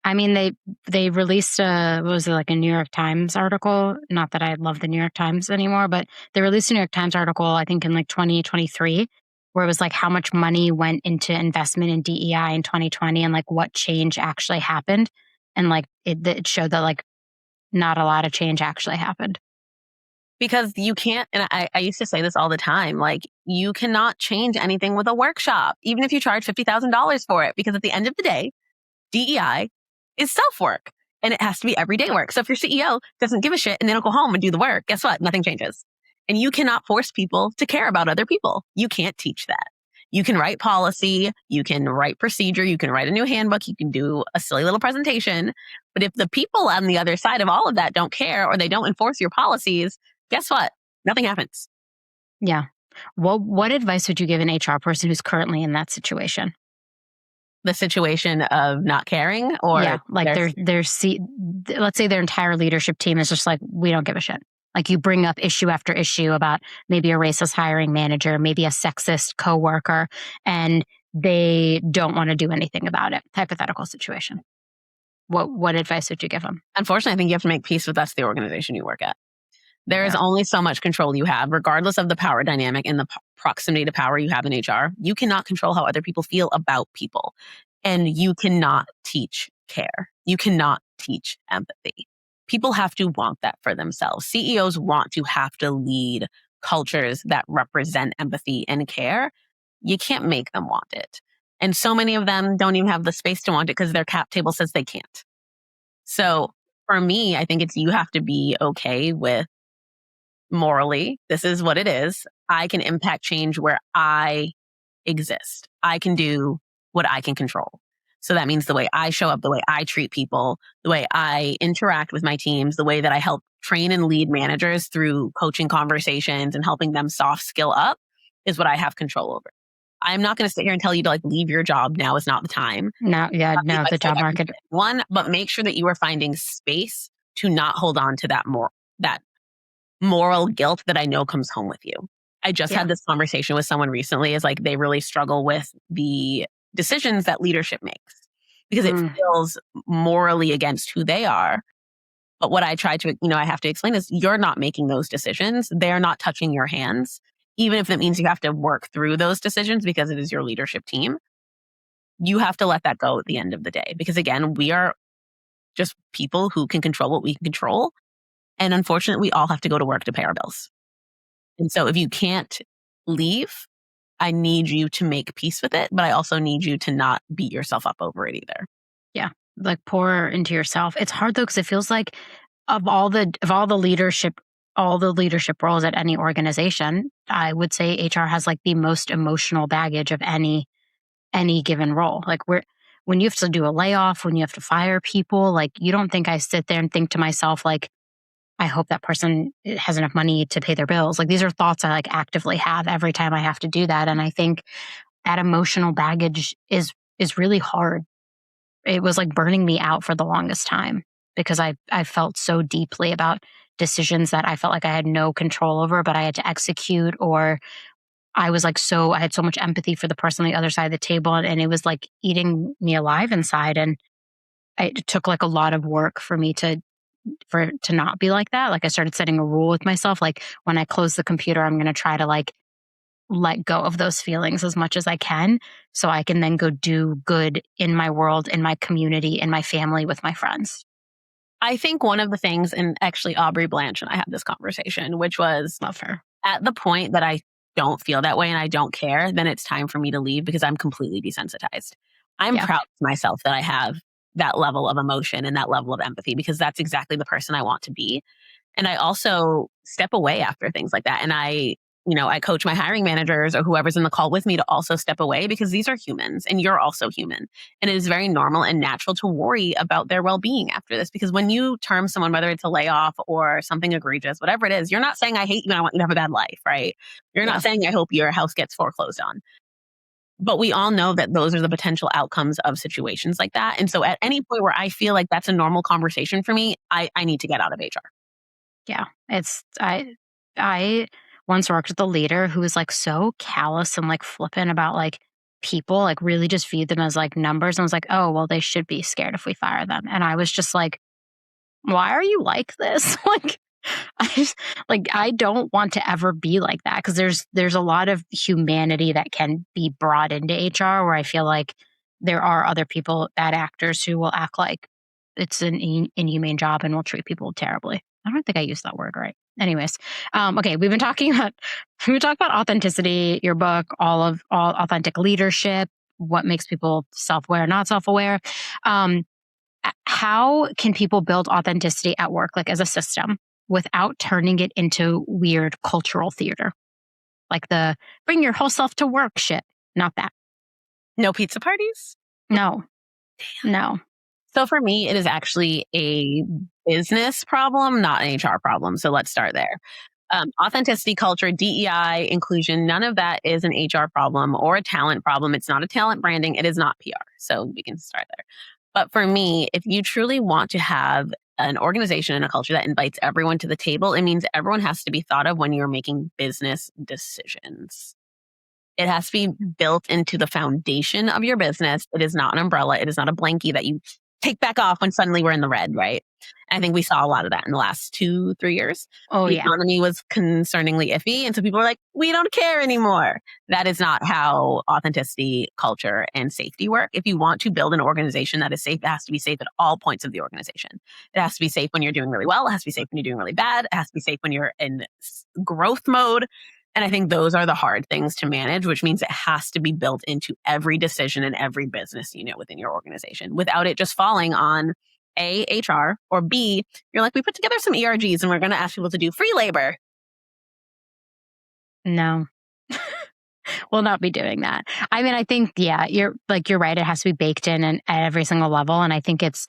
[SPEAKER 1] I mean, they released what was it, like a New York Times article? Not that I love the New York Times anymore, but they released a New York Times article, I think in like 2023, where it was like how much money went into investment in DEI in 2020 and like what change actually happened. And like it showed that like not a lot of change actually happened.
[SPEAKER 2] Because you can't, and I used to say this all the time, like you cannot change anything with a workshop, even if you charge $50,000 for it, because at the end of the day, DEI is self-work and it has to be everyday work. So if your CEO doesn't give a shit and they don't go home and do the work, guess what? Nothing changes. And you cannot force people to care about other people. You can't teach that. You can write policy, you can write procedure, you can write a new handbook, you can do a silly little presentation. But if the people on the other side of all of that don't care or they don't enforce your policies, guess what? Nothing happens.
[SPEAKER 1] Yeah. Well, what advice would you give an HR person who's currently in that situation?
[SPEAKER 2] The situation of not caring, or
[SPEAKER 1] like let's say their entire leadership team is just like, we don't give a shit. Like you bring up issue after issue about maybe a racist hiring manager, maybe a sexist coworker, and they don't want to do anything about it. Hypothetical situation. What advice would you give them?
[SPEAKER 2] Unfortunately, I think you have to make peace with the organization you work at. There is only so much control you have, regardless of the power dynamic and the proximity to power you have in HR. You cannot control how other people feel about people. And you cannot teach care. You cannot teach empathy. People have to want that for themselves. CEOs want to have to lead cultures that represent empathy and care. You can't make them want it. And so many of them don't even have the space to want it because their cap table says they can't. So for me, I think you have to be okay with morally, this is what it is. I can impact change where I exist. I can do what I can control. So that means the way I show up, the way I treat people, the way I interact with my teams, the way that I help train and lead managers through coaching conversations and helping them soft skill up is what I have control over. I'm not going to sit here and tell you to like leave your job. Now is not the time.
[SPEAKER 1] No, the job market.
[SPEAKER 2] But make sure that you are finding space to not hold on to that moral guilt that I know comes home with you. I just had this conversation with someone recently is like they really struggle with the decisions that leadership makes because it feels morally against who they are. But what I try to, I have to explain is you're not making those decisions. They're not touching your hands, even if it means you have to work through those decisions because it is your leadership team. You have to let that go at the end of the day because again, we are just people who can control what we can control. And unfortunately, we all have to go to work to pay our bills. And so if you can't leave I need you to make peace with it, but I also need you to not beat yourself up over it either.
[SPEAKER 1] Yeah. Like pour into yourself. It's hard though, because it feels like of all the leadership roles at any organization, I would say HR has like the most emotional baggage of any given role. Like when you have to do a layoff, when you have to fire people, like you don't think I sit there and think to myself, like, I hope that person has enough money to pay their bills. Like these are thoughts I like actively have every time I have to do that. And I think that emotional baggage is really hard. It was like burning me out for the longest time because I felt so deeply about decisions that I felt like I had no control over, but I had to execute, or I was like I had so much empathy for the person on the other side of the table, and it was like eating me alive inside. And it took like a lot of work for me to not be like that. Like I started setting a rule with myself, like when I close the computer, I'm going to try to like let go of those feelings as much as I can, so I can then go do good in my world, in my community, in my family, with my friends.
[SPEAKER 2] I think one of the things, and actually Aubrey Blanche and I had this conversation, which was,
[SPEAKER 1] Love her.
[SPEAKER 2] at the point that I don't feel that way and I don't care, then it's time for me to leave because I'm completely desensitized. I'm proud of myself that I have that level of emotion and that level of empathy, because that's exactly the person I want to be. And I also step away after things like that. And I coach my hiring managers or whoever's in the call with me to also step away, because these are humans and you're also human. And it is very normal and natural to worry about their well-being after this, because when you term someone, whether it's a layoff or something egregious, whatever it is, you're not saying I hate you and I want you to have a bad life, right? You're not saying I hope your house gets foreclosed on. But we all know that those are the potential outcomes of situations like that. And so at any point where I feel like that's a normal conversation for me, I need to get out of HR.
[SPEAKER 1] Yeah. I once worked with a leader who was like so callous and like flippant about like people, like really just viewed them as like numbers, and was like, oh, well, they should be scared if we fire them. And I was just like, why are you like this? Like, I don't want to ever be like that, because there's a lot of humanity that can be brought into HR, where I feel like there are other people, bad actors, who will act like it's an inhumane job and will treat people terribly. I don't think I used that word right. Anyways, okay, we've been talking about authenticity, your book, all authentic leadership, what makes people self-aware, not self-aware. How can people build authenticity at work, like as a system, without turning it into weird cultural theater? Like the bring your whole self to work shit. Not that.
[SPEAKER 2] No pizza parties?
[SPEAKER 1] No. No.
[SPEAKER 2] So for me, it is actually a business problem, not an HR problem. So let's start there. Authenticity, culture, DEI, inclusion, none of that is an HR problem or a talent problem. It's not a talent branding. It is not PR. So we can start there. But for me, if you truly want to have an organization and a culture that invites everyone to the table, it means everyone has to be thought of when you're making business decisions. It has to be built into the foundation of your business. It is not an umbrella. It is not a blankie that you take back off when suddenly we're in the red, right? I think we saw a lot of that in the last 2-3 years.
[SPEAKER 1] Oh,
[SPEAKER 2] the
[SPEAKER 1] yeah.
[SPEAKER 2] economy was concerningly iffy. And so people were like, we don't care anymore. That is not how authenticity, culture, and safety work. If you want to build an organization that is safe, it has to be safe at all points of the organization. It has to be safe when you're doing really well. It has to be safe when you're doing really bad. It has to be safe when you're in growth mode. And I think those are the hard things to manage, which means it has to be built into every decision and every business unit within your organization, without it just falling on A, HR, or B, you're like, we put together some ERGs and we're going to ask people to do free labor.
[SPEAKER 1] No. We'll not be doing that. I mean, I think, you're right. It has to be baked in and at every single level. And I think it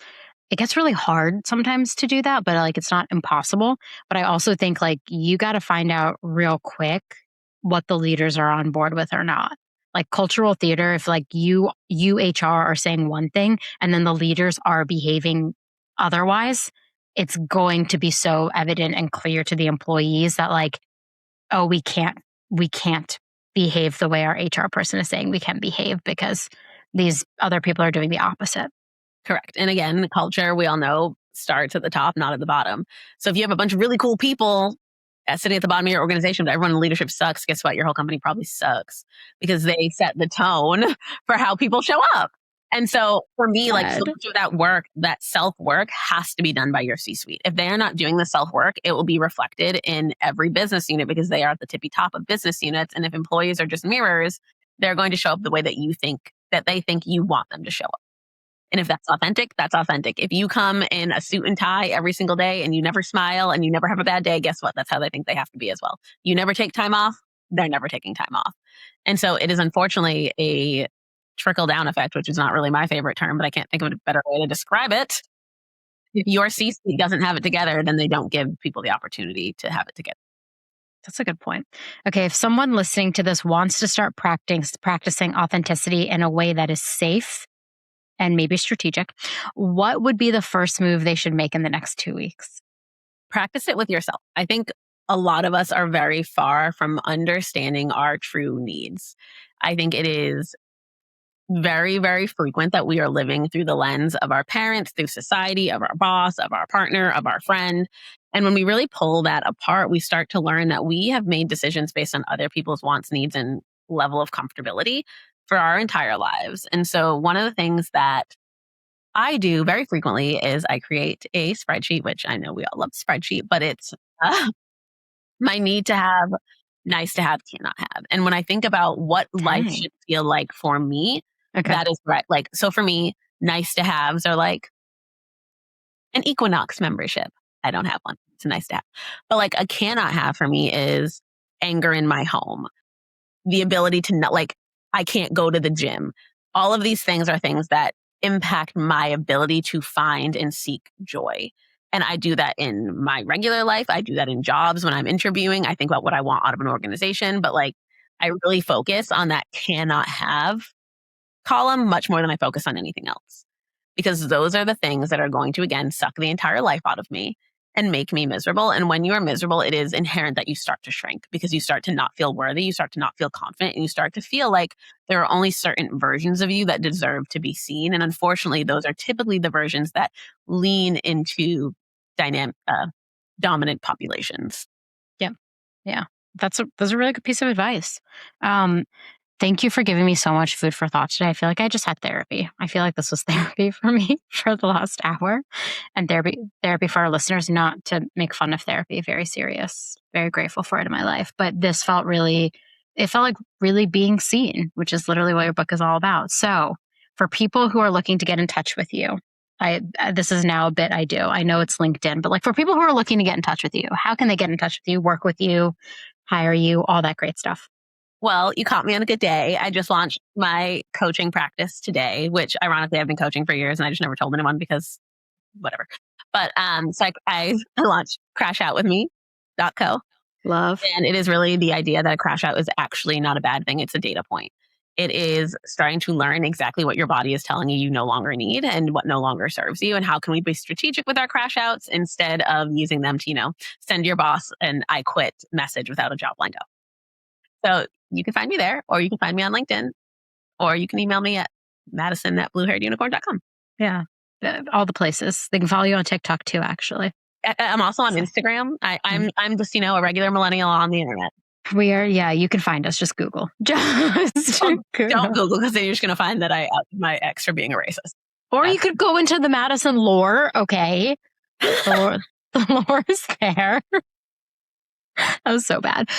[SPEAKER 1] gets really hard sometimes to do that, but like, it's not impossible. But I also think like you got to find out real quick what the leaders are on board with or not. Like cultural theater, if like you HR are saying one thing and then the leaders are behaving otherwise, it's going to be so evident and clear to the employees that like, oh, we can't behave the way our HR person is saying we can behave because these other people are doing the opposite.
[SPEAKER 2] Correct. And again, the culture, we all know, starts at the top, not at the bottom. So if you have a bunch of really cool people sitting at the bottom of your organization, but everyone in leadership sucks, guess what? Your whole company probably sucks, because they set the tone for how people show up. And so for me, like so
[SPEAKER 1] God.
[SPEAKER 2] much of that work, that self-work has to be done by your C-suite. If they are not doing the self-work, it will be reflected in every business unit because they are at the tippy top of business units. And if employees are just mirrors, they're going to show up the way that they think you want them to show up. And if that's authentic, that's authentic. If you come in a suit and tie every single day and you never smile and you never have a bad day, guess what? That's how they think they have to be as well. You never take time off, they're never taking time off. And so it is unfortunately a trickle down effect, which is not really my favorite term, but I can't think of a better way to describe it. If your C-suite doesn't have it together, then they don't give people the opportunity to have it together.
[SPEAKER 1] That's a good point. Okay, if someone listening to this wants to start practicing authenticity in a way that is safe and maybe strategic, what would be the first move they should make in the next 2 weeks?
[SPEAKER 2] Practice it with yourself. I think a lot of us are very far from understanding our true needs. I think it is very, very frequent that we are living through the lens of our parents, through society, of our boss, of our partner, of our friend. And when we really pull that apart, we start to learn that we have made decisions based on other people's wants, needs, and level of comfortability for our entire lives. And so one of the things that I do very frequently is I create a spreadsheet, which I know we all love spreadsheet, but it's my need to have, nice to have, cannot have. And when I think about what life should feel like for me, that is right. Like, so for me, nice to haves are like an Equinox membership. I don't have one. It's a nice to have. But like a cannot have for me is anger in my home. The ability to not, like, I can't go to the gym. All of these things are things that impact my ability to find and seek joy. And I do that in my regular life. I do that in jobs when I'm interviewing. I think about what I want out of an organization, but like I really focus on that cannot have column much more than I focus on anything else. Because those are the things that are going to, again, suck the entire life out of me and make me miserable. And when you are miserable, it is inherent that you start to shrink because you start to not feel worthy, you start to not feel confident, and you start to feel like there are only certain versions of you that deserve to be seen. And unfortunately, those are typically the versions that lean into dominant populations.
[SPEAKER 1] Yeah. That's a really good piece of advice. Thank you for giving me so much food for thought today. I feel like I just had therapy. I feel like this was therapy for me for the last hour. And therapy for our listeners, not to make fun of therapy, very serious, very grateful for it in my life. But this felt like really being seen, which is literally what your book is all about. So for people who are looking to get in touch with you, this is now a bit I do. I know it's LinkedIn, but like for people who are looking to get in touch with you, how can they get in touch with you, work with you, hire you, all that great stuff?
[SPEAKER 2] Well, you caught me on a good day. I just launched my coaching practice today, which ironically I've been coaching for years and I just never told anyone because whatever. But so I launched crashoutwithme.co.
[SPEAKER 1] Love.
[SPEAKER 2] And it is really the idea that a crash out is actually not a bad thing. It's a data point. It is starting to learn exactly what your body is telling you no longer need and what no longer serves you. And how can we be strategic with our crash outs instead of using them to, send your boss an I quit message without a job lined up. So you can find me there, or you can find me on LinkedIn, or you can email me at madison@bluehairedunicorn.com.
[SPEAKER 1] Yeah. All the places. They can follow you on TikTok too, actually.
[SPEAKER 2] I'm also on Instagram. I'm just, a regular millennial on the internet.
[SPEAKER 1] We are, yeah, you can find us. Just Google. Don't
[SPEAKER 2] Google because then you're just going to find that I outed my ex for being a racist.
[SPEAKER 1] Or you could go into the Madison lore, okay? The lore is there. That was so bad.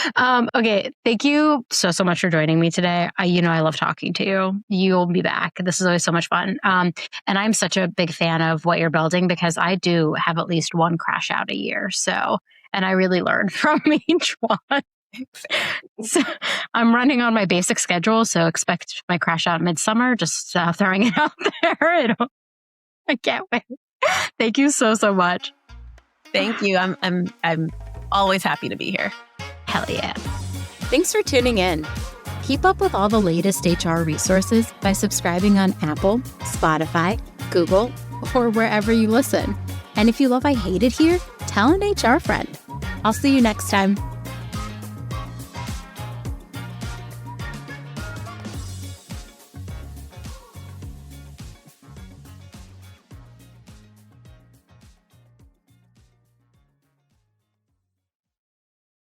[SPEAKER 1] Okay, thank you so much for joining me today. I love talking to you. You'll be back. This is always so much fun. And I'm such a big fan of what you're building because I do have at least one crash out a year. So, and I really learn from each one. So I'm running on my basic schedule, so expect my crash out midsummer. Just throwing it out there. I can't wait. Thank you so much.
[SPEAKER 2] Thank you. I'm always happy to be here.
[SPEAKER 1] Hell yeah.
[SPEAKER 3] Thanks for tuning in. Keep up with all the latest HR resources by subscribing on Apple, Spotify, Google, or wherever you listen. And if you love I Hate It Here, tell an HR friend. I'll see you next time.